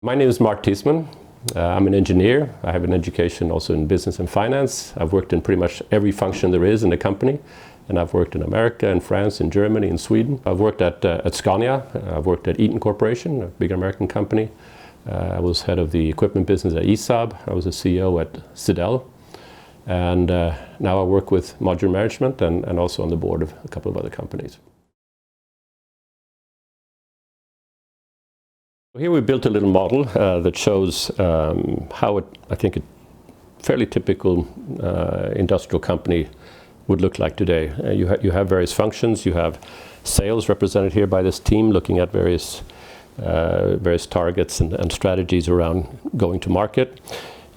My name is Mart Tiismann. I'm an engineer. I have an education also in business and finance. I've worked in pretty much every function there is in the company. And I've worked in America, in France, in Germany, in Sweden. I've worked at Scania. I've worked at Eaton Corporation, a big American company. I was head of the equipment business at ESAB. I was a CEO at Sidel. And now I work with Modular Management and also on the board of a couple of other companies. Here we built a little model that shows how I think a fairly typical industrial company would look like today. You have various functions. You have sales represented here by this team looking at various targets and strategies around going to market.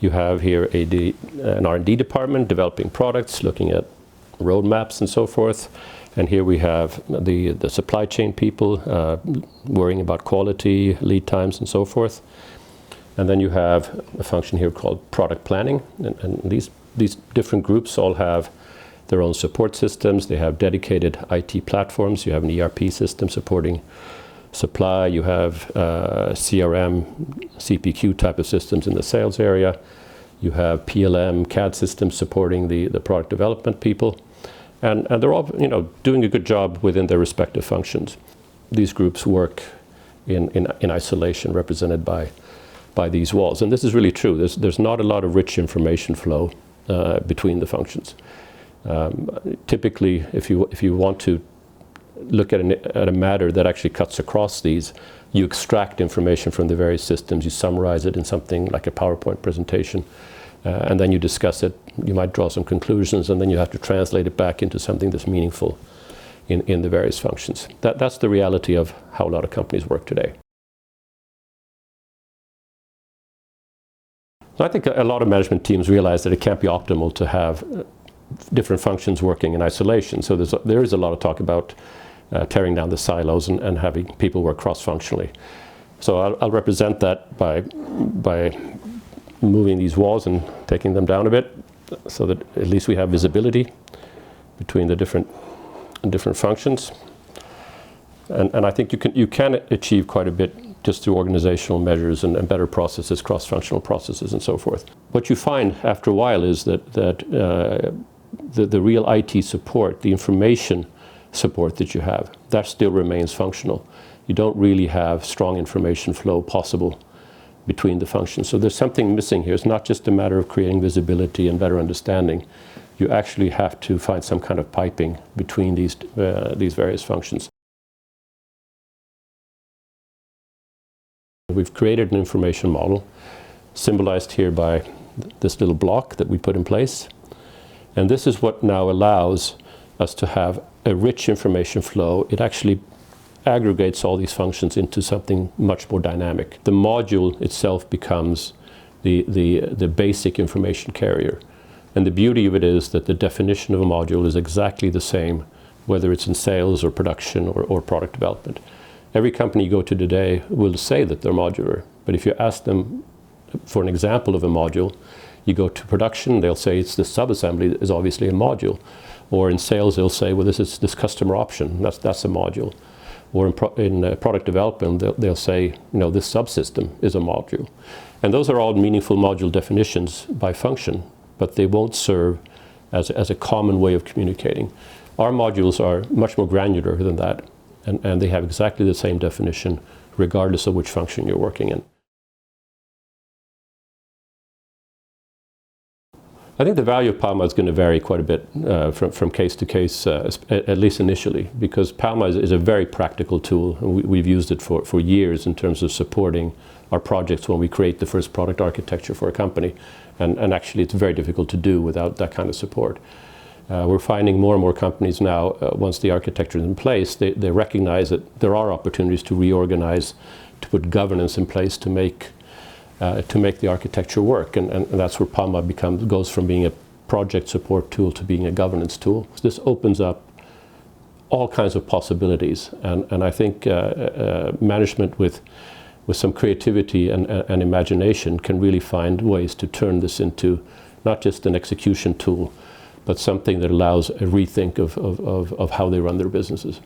You have here an R&D department developing products, looking at roadmaps and so forth. And here we have the supply chain people worrying about quality, lead times, and so forth. And then you have a function here called product planning. And these different groups all have their own support systems. They have dedicated IT platforms. You have an ERP system supporting supply. You have CRM, CPQ type of systems in the sales area. You have PLM, CAD systems supporting the product development people. And they're all, doing a good job within their respective functions. These groups work in isolation, represented by these walls. And this is really true. There's not a lot of rich information flow between the functions. Typically, if you want to look at a matter that actually cuts across these, you extract information from the various systems, you summarize it in something like a PowerPoint presentation, and then you discuss it. You might draw some conclusions, and then you have to translate it back into something that's meaningful in the various functions. That's the reality of how a lot of companies work today. So I think a lot of management teams realize that it can't be optimal to have different functions working in isolation. So there is a lot of talk about tearing down the silos and having people work cross-functionally. So I'll represent that by moving these walls and taking them down a bit, so that at least we have visibility between the different functions. And I think you can achieve quite a bit just through organizational measures and better processes, cross-functional processes, and so forth. What you find after a while is that the real IT support, the information support that you have, that still remains functional. You don't really have strong information flow possible between the functions. So there's something missing here. It's not just a matter of creating visibility and better understanding. You actually have to find some kind of piping between these various functions. We've created an information model, symbolized here by this little block that we put in place. And this is what now allows us to have a rich information flow. It actually aggregates all these functions into something much more dynamic. The module itself becomes the basic information carrier. And the beauty of it is that the definition of a module is exactly the same, whether it's in sales or production or product development. Every company you go to today will say that they're modular, but if you ask them for an example of a module, you go to production, they'll say it's the sub-assembly is obviously a module. Or in sales, they'll say, well, this is this customer option, that's a module. Or in product development, they'll say, this subsystem is a module. And those are all meaningful module definitions by function, but they won't serve as a common way of communicating. Our modules are much more granular than that, and they have exactly the same definition, regardless of which function you're working in. I think the value of PALMA is going to vary quite a bit from case to case, at least initially, because PALMA is a very practical tool. And we've used it for years in terms of supporting our projects when we create the first product architecture for a company. And actually, it's very difficult to do without that kind of support. We're finding more and more companies now, once the architecture is in place, they recognize that there are opportunities to reorganize, to put governance in place to make the architecture work, and that's where PALMA goes from being a project support tool to being a governance tool. So this opens up all kinds of possibilities, and I think management with some creativity and imagination can really find ways to turn this into not just an execution tool, but something that allows a rethink of how they run their businesses.